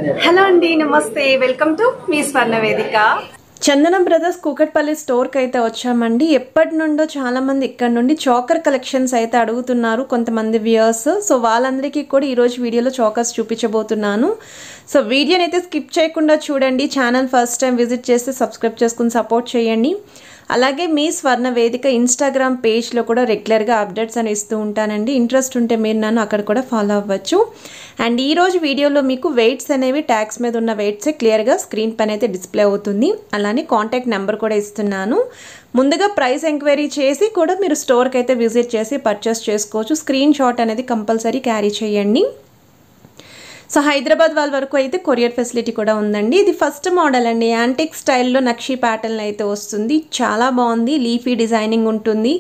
Hello అండి, నమస్తే. Welcome to me స్వర్ణ వేదిక. చందనం బ్రదర్స్ కూకట్పల్లి స్టోర్కి అయితే వచ్చామండి. ఎప్పటి నుండో చాలా మంది ఇక్కడ నుండి చోకర్ కలెక్షన్స్ అయితే అడుగుతున్నారు, కొంతమంది వ్యూయర్స్. సో వాళ్ళందరికీ కూడా ఈరోజు వీడియోలో చోకర్స్ చూపించబోతున్నాను. సో వీడియోని అయితే స్కిప్ చేయకుండా చూడండి. ఛానల్ ఫస్ట్ టైం విజిట్ చేస్తే సబ్స్క్రైబ్ చేసుకుని సపోర్ట్ చేయండి. అలాగే మీ స్వర్ణ వేదిక ఇన్స్టాగ్రామ్ పేజ్లో కూడా రెగ్యులర్గా అప్డేట్స్ అని ఇస్తూ ఉంటానండి. ఇంట్రెస్ట్ ఉంటే మీరు నన్ను అక్కడ కూడా ఫాలో అవ్వచ్చు. అండ్ ఈరోజు వీడియోలో మీకు వెయిట్స్ అనేవి ట్యాగ్స్ మీద ఉన్న వెయిట్సే క్లియర్గా స్క్రీన్ పైన అయితే డిస్ప్లే అవుతుంది. అలానే కాంటాక్ట్ నెంబర్ కూడా ఇస్తున్నాను. ముందుగా ప్రైస్ ఎంక్వైరీ చేసి కూడా మీరు స్టోర్కి అయితే విజిట్ చేసి పర్చేస్ చేసుకోవచ్చు. స్క్రీన్ షాట్ అనేది కంపల్సరీ క్యారీ చేయండి. సో హైదరాబాద్ వాళ్ళ వరకు అయితే కొరియర్ ఫెసిలిటీ కూడా ఉందండి. ఇది ఫస్ట్ మోడల్ అండి. యాంటిక్ స్టైల్లో నక్షీ ప్యాటర్న్ అయితే వస్తుంది. చాలా బాగుంది. లీఫీ డిజైనింగ్ ఉంటుంది.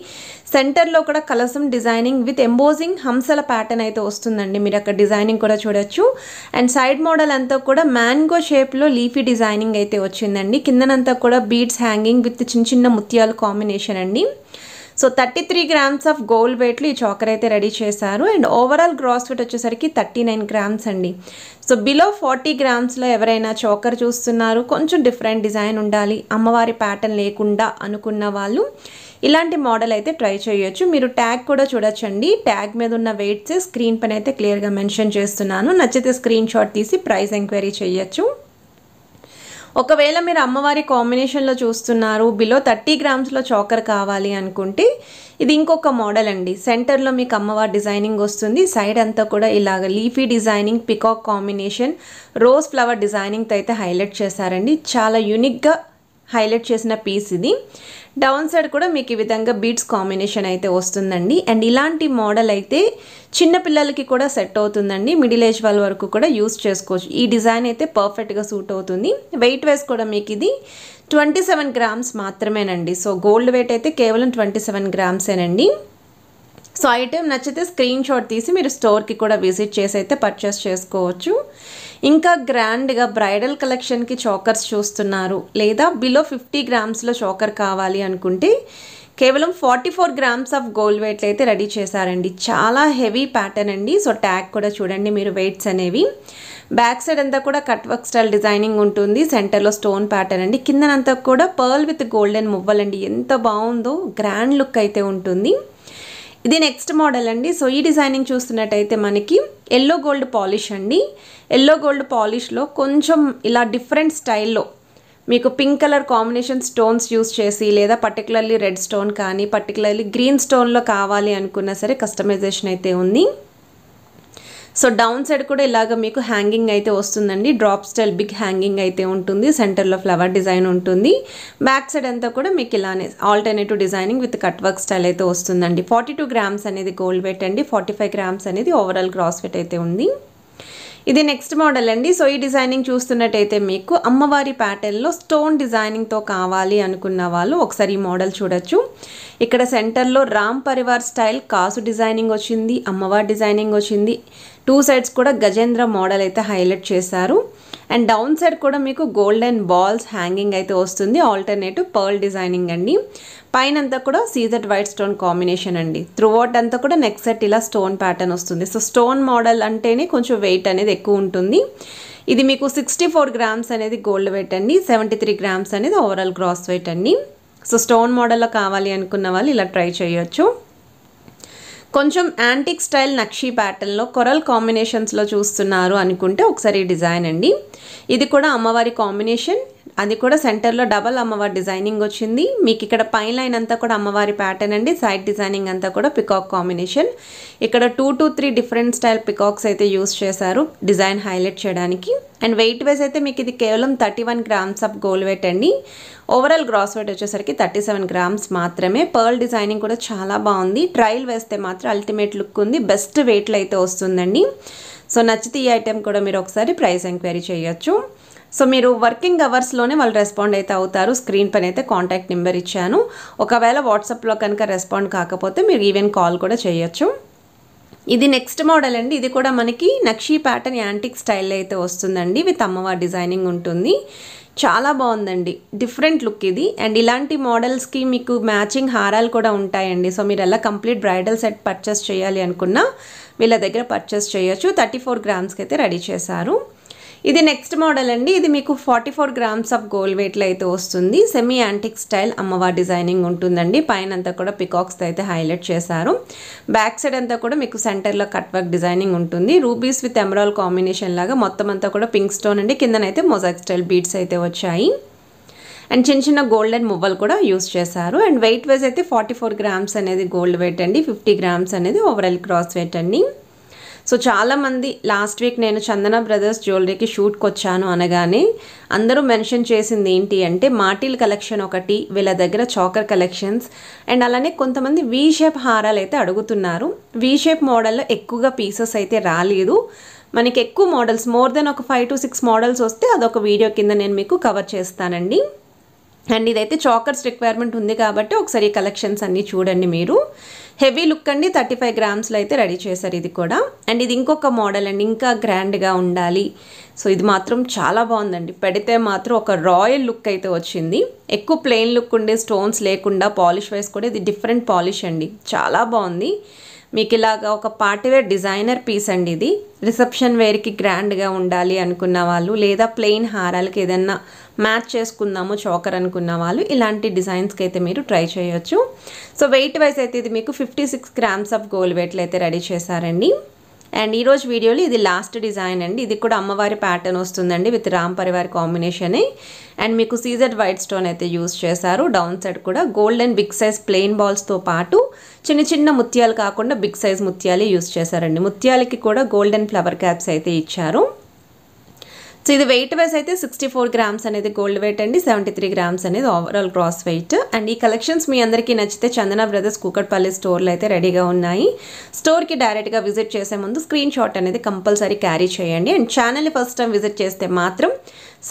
సెంటర్లో కూడా కలసం designing with embossing Hamsala pattern అయితే వస్తుందండి. మీరు అక్కడ డిజైనింగ్ కూడా చూడొచ్చు. అండ్ సైడ్ మోడల్ అంతా కూడా మ్యాంగో షేప్లో లీఫీ డిజైనింగ్ అయితే వచ్చిందండి. కిందనంతా కూడా బీడ్స్ హ్యాంగింగ్ విత్ చిన్న చిన్న ముత్యాలు కాంబినేషన్ అండి. సో 33 గ్రామ్స్ ఆఫ్ గోల్డ్ వెయిట్లో ఈ చోకర్ అయితే రెడీ చేశారు. అండ్ ఓవరాల్ గ్రాస్ వెయిట్ వచ్చేసరికి 39 గ్రామ్స్ అండి. సో బిలో 40 గ్రామ్స్లో ఎవరైనా చోకర్ చూస్తున్నారు, కొంచెం డిఫరెంట్ డిజైన్ ఉండాలి, అమ్మవారి ప్యాటర్న్ లేకుండా అనుకున్న వాళ్ళు ఇలాంటి మోడల్ అయితే ట్రై చేయొచ్చు. మీరు ట్యాగ్ కూడా చూడొచ్చండి. ట్యాగ్ మీద ఉన్న వెయిట్స్ స్క్రీన్ పైన అయితే క్లియర్గా మెన్షన్ చేస్తున్నాను. నచ్చితే స్క్రీన్ షాట్ తీసి ప్రైస్ ఎంక్వైరీ చేయొచ్చు. ఒకవేళ మీరు అమ్మవారి కాంబినేషన్లో చూస్తున్నారు, బిలో 30 గ్రామ్స్లో చోకర్ కావాలి అనుకుంటే ఇది ఇంకొక మోడల్ అండి. సెంటర్లో మీకు అమ్మవారి డిజైనింగ్ వస్తుంది. సైడ్ అంతా కూడా ఇలాగ leafy designing, peacock combination, rose flower డిజైనింగ్తో అయితే హైలైట్ చేశారండి. చాలా యూనిక్గా హైలైట్ చేసిన పీస్ ఇది. డౌన్ సైడ్ కూడా మీకు ఈ విధంగా బీడ్స్ కాంబినేషన్ అయితే వస్తుందండి. అండ్ ఇలాంటి మోడల్ అయితే చిన్నపిల్లలకి కూడా సెట్ అవుతుందండి. మిడిల్ ఏజ్ వాళ్ళ వరకు కూడా యూస్ చేసుకోవచ్చు. ఈ డిజైన్ అయితే పర్ఫెక్ట్గా సూట్ అవుతుంది. వెయిట్ వైజ్ కూడా మీకు ఇది 27 గ్రామ్స్ మాత్రమేనండి. సో గోల్డ్ వెయిట్ అయితే కేవలం 27 గ్రామ్సేనండి. సో ఐటెం నచ్చితే స్క్రీన్ షాట్ తీసి మీరు స్టోర్కి కూడా విజిట్ చేసి అయితే పర్చేస్ చేసుకోవచ్చు. ఇంకా గ్రాండ్గా బ్రైడల్ కలెక్షన్కి చోకర్స్ చూస్తున్నారు, లేదా బిలో 50 గ్రామ్స్లో చోకర్ కావాలి అనుకుంటే కేవలం 44 గ్రామ్స్ ఆఫ్ గోల్డ్ వెయిట్లు అయితే రెడీ చేశారండి. చాలా హెవీ ప్యాటర్న్ అండి. సో ట్యాగ్ కూడా చూడండి మీరు వెయిట్స్ అనేవి. బ్యాక్ సైడ్ అంతా కూడా కట్ వర్క్ స్టైల్ డిజైనింగ్ ఉంటుంది. సెంటర్లో స్టోన్ ప్యాటర్న్ అండి. కిందనంతా కూడా పర్ల్ విత్ గోల్డెన్ మువ్వలండి. ఎంత బాగుందో, గ్రాండ్ లుక్ అయితే ఉంటుంది. ఇది నెక్స్ట్ మోడల్ అండి. సో ఈ డిజైనింగ్ చూస్తున్నట్టయితే మనకి ఎల్లో గోల్డ్ పాలిష్ అండి. ఎల్లో గోల్డ్ పాలిష్లో కొంచెం ఇలా డిఫరెంట్ స్టైల్లో మీకు pink colour combination stones use చేసి, లేదా పర్టికులర్లీ రెడ్ స్టోన్ కానీ పర్టికులర్లీ గ్రీన్ స్టోన్లో కావాలి అనుకున్నా సరే కస్టమైజేషన్ అయితే ఉంది. సో డౌన్ సైడ్ కూడా ఇలాగ మీకు హ్యాంగింగ్ అయితే వస్తుందండి. డ్రాప్ స్టైల్ బిగ్ హ్యాంగింగ్ అయితే ఉంటుంది. సెంటర్లో ఫ్లవర్ డిజైన్ ఉంటుంది. బ్యాక్ సైడ్ అంతా కూడా మీకు ఇలానే alternative designing with cut work style అయితే వస్తుందండి. 42 గ్రామ్స్ అనేది గోల్డ్ వెయిట్ అండి. 45 గ్రామ్స్ అనేది ఓవరాల్ గ్రాస్ వెయిట్ అయితే ఉంది. ఇది నెక్స్ట్ మోడల్ అండి. సో ఈ డిజైనింగ్ చూస్తున్నట్టయితే మీకు అమ్మవారి ప్యాటర్న్లో స్టోన్ డిజైనింగ్తో కావాలి అనుకున్న వాళ్ళు ఒకసారి ఈ మోడల్ చూడొచ్చు. ఇక్కడ సెంటర్లో రామ్ పరివార్ స్టైల్ కాసు డిజైనింగ్ వచ్చింది, అమ్మవారి డిజైనింగ్ వచ్చింది. 2 సైడ్స్ కూడా గజేంద్ర మోడల్ అయితే హైలైట్ చేశారు. అండ్ డౌన్ సైడ్ కూడా మీకు గోల్డెన్ బాల్స్ హ్యాంగింగ్ అయితే వస్తుంది. ఆల్టర్నేటివ్ పర్ల్ డిజైనింగ్ అండి. పైన అంతా కూడా సీజెడ్ వైట్ స్టోన్ కాంబినేషన్ అండి. త్రూఅవుట్ అంతా కూడా నెక్ సెట్ ఇలా స్టోన్ ప్యాటర్న్ వస్తుంది. సో స్టోన్ మోడల్ అంటేనే కొంచెం వెయిట్ అనేది ఎక్కువ ఉంటుంది. ఇది మీకు 64 గ్రామ్స్ అనేది గోల్డ్ వెయిట్ అండి. 73 గ్రామ్స్ అనేది ఓవరాల్ గ్రాస్ వెయిట్ అండి. సో స్టోన్ మోడల్లో కావాలి అనుకున్న వాళ్ళు ఇలా ట్రై చేయొచ్చు. కొంచెం యాంటిక్ స్టైల్ నక్షీ ప్యాటర్న్లో కొరల్ కాంబినేషన్స్లో చూస్తున్నారు అనుకుంటే ఒకసారి డిజైన్ అండి. ఇది కూడా అమ్మవారి కాంబినేషన్. అది కూడా సెంటర్లో డబల్ అమ్మవారి డిజైనింగ్ వచ్చింది. మీకు ఇక్కడ పైన లైన్ అంతా కూడా అమ్మవారి ప్యాటర్న్ అండి. సైడ్ డిజైనింగ్ అంతా కూడా పికాక్ కాంబినేషన్. ఇక్కడ 2 to 3 డిఫరెంట్ స్టైల్ పికాక్స్ అయితే యూస్ చేశారు డిజైన్ హైలైట్ చేయడానికి. అండ్ వెయిట్ వైజ్ అయితే మీకు ఇది కేవలం 31 గ్రామ్స్ ఆఫ్ గోల్డ్ వెయిట్ అండి. ఓవరాల్ గ్రాస్ వెయిట్ వచ్చేసరికి 37 గ్రామ్స్ మాత్రమే. పర్ల్ డిజైనింగ్ కూడా చాలా బాగుంది. ట్రయల్ వేస్తే మాత్రం అల్టిమేట్ లుక్ ఉంది. బెస్ట్ వెయిట్లో అయితే వస్తుందండి. సో నచ్చితే ఈ ఐటెం కూడా మీరు ఒకసారి ప్రైస్ ఎంక్వైరీ చేయొచ్చు. సో మీరు వర్కింగ్ అవర్స్లోనే వాళ్ళు రెస్పాండ్ అయితే అవుతారు. స్క్రీన్ పైన అయితే కాంటాక్ట్ నెంబర్ ఇచ్చాను. ఒకవేళ వాట్సాప్లో కనుక రెస్పాండ్ కాకపోతే మీరు ఈవెన్ కాల్ కూడా చేయొచ్చు. ఇది నెక్స్ట్ మోడల్ అండి. ఇది కూడా మనకి నక్షీ ప్యాటర్న్ యాంటిక్ స్టైల్లో అయితే వస్తుందండి. విత్ అమ్మవారి డిజైనింగ్ ఉంటుంది. చాలా బాగుందండి. డిఫరెంట్ లుక్ ఇది. అండ్ ఇలాంటి మోడల్స్కి మీకు మ్యాచింగ్ హారాలు కూడా ఉంటాయండి. సో మీరు ఎలా కంప్లీట్ బ్రైడల్ సెట్ పర్చేస్ చేయాలి అనుకున్నా వీళ్ళ దగ్గర పర్చేస్ చేయొచ్చు. 34 గ్రామ్స్కి అయితే రెడీ చేశారు. ఇది నెక్స్ట్ మోడల్ అండి. ఇది మీకు 44 గ్రామ్స్ ఆఫ్ గోల్డ్ వెయిట్లో అయితే వస్తుంది. సెమీ యాంటిక్ స్టైల్ అమ్మవారి డిజైనింగ్ ఉంటుందండి. పైన అంతా కూడా పికాక్స్ అయితే హైలైట్ చేశారు. బ్యాక్ సైడ్ అంతా కూడా మీకు సెంటర్లో కట్ వర్క్ డిజైనింగ్ ఉంటుంది. రూబీస్ విత్ ఎమరాల్డ్ కాంబినేషన్ లాగా మొత్తం అంతా కూడా పింక్ స్టోన్ అండి. కిందనైతే మొజాయిక్ స్టైల్ బీడ్స్ అయితే వచ్చాయి. అండ్ చిన్న చిన్న గోల్డెన్ మువ్వలు కూడా యూస్ చేశారు. అండ్ వెయిట్ వైజ్ అయితే 44 గ్రామ్స్ అనేది గోల్డ్ వెయిట్ అండి. 50 గ్రామ్స్ అనేది ఓవరాల్ క్రాస్ వెయిట్ అండి. సో చాలామంది లాస్ట్ వీక్ నేను చందన బ్రదర్స్ జ్యువెలరీకి షూట్కి వచ్చాను అనగానే అందరూ మెన్షన్ చేసింది ఏంటి అంటే మాటిల్ కలెక్షన్ ఒకటి, వీళ్ళ దగ్గర చాకర్ కలెక్షన్స్, అండ్ అలానే కొంతమంది వీ షేప్ హారాలు అయితే అడుగుతున్నారు. వీ షేప్ మోడల్లో ఎక్కువగా పీసెస్ అయితే రాలేదు. మనకి ఎక్కువ మోడల్స్ మోర్ దెన్ ఒక 5 to 6 మోడల్స్ వస్తే అదొక వీడియో కింద నేను మీకు కవర్ చేస్తానండి. అండ్ ఇదైతే చాకర్స్ రిక్వైర్మెంట్ ఉంది కాబట్టి ఒకసారి ఈ కలెక్షన్స్ అన్నీ చూడండి మీరు. హెవీ లుక్ అండి. 35 గ్రామ్స్లో అయితే రెడీ చేశారు ఇది కూడా. అండ్ ఇది ఇంకొక మోడల్ అండి, ఇంకా గ్రాండ్గా ఉండాలి. సో ఇది మాత్రం చాలా బాగుందండి. పెడితే మాత్రం ఒక రాయల్ లుక్ అయితే వచ్చింది. ఎక్కువ ప్లెయిన్ లుక్ ఉండే స్టోన్స్ లేకుండా పాలిష్ వైస్ కూడా ఇది డిఫరెంట్ పాలిష్ అండి. చాలా బాగుంది. మీకు ఇలాగా ఒక పార్టీవేర్ డిజైనర్ పీస్ అండి ఇది. రిసెప్షన్ వేర్కి గ్రాండ్గా ఉండాలి అనుకున్న వాళ్ళు, లేదా ప్లెయిన్ హారాలకి ఏదన్నా మ్యాచ్ చేసుకుందాము చోకర్ అనుకున్న వాళ్ళు ఇలాంటి డిజైన్స్కి అయితే మీరు ట్రై చేయొచ్చు. సో వెయిట్ వైజ్ అయితే ఇది మీకు 56 గ్రామ్స్ ఆఫ్ గోల్డ్ వెయిట్లో అయితే రెడీ చేశారండి. అండ్ ఈరోజు వీడియోలో ఇది లాస్ట్ డిజైన్ అండి. ఇది కూడా అమ్మవారి ప్యాటర్న్ వస్తుందండి with Ram Parivar combination. And మీకు సీజెడ్ వైట్ స్టోన్ అయితే యూస్ చేశారు. డౌన్ సైడ్ కూడా gold and big size plain బాల్స్తో పాటు చిన్న చిన్న ముత్యాలు కాకుండా బిగ్ సైజ్ ముత్యాలే యూస్ చేశారండి. ముత్యాలకి కూడా గోల్డెన్ ఫ్లవర్ క్యాప్స్ అయితే ఇచ్చారు. సో ఇది వెయిట్ వైజ్ అయితే 64 గ్రామ్స్ అనేది గోల్డ్ వెయిట్ అండి. 73 గ్రామ్స్ అనేది ఓవరాల్ క్రాస్ వెయిట్. అండ్ ఈ కలెక్షన్స్ మీ అందరికీ నచ్చితే చందన బ్రదర్స్ కూకట్పల్లి స్టోర్లో అయితే రెడీగా ఉన్నాయి. స్టోర్కి డైరెక్ట్గా విజిట్ చేసే ముందు స్క్రీన్ షాట్ అనేది కంపల్సరీ క్యారీ చేయండి. అండ్ ఛానల్ని ఫస్ట్ టైం విజిట్ చేస్తే మాత్రం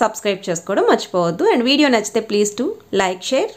సబ్స్క్రైబ్ చేసుకోవడం మర్చిపోవద్దు. అండ్ వీడియో నచ్చితే ప్లీజ్ టు లైక్, షేర్.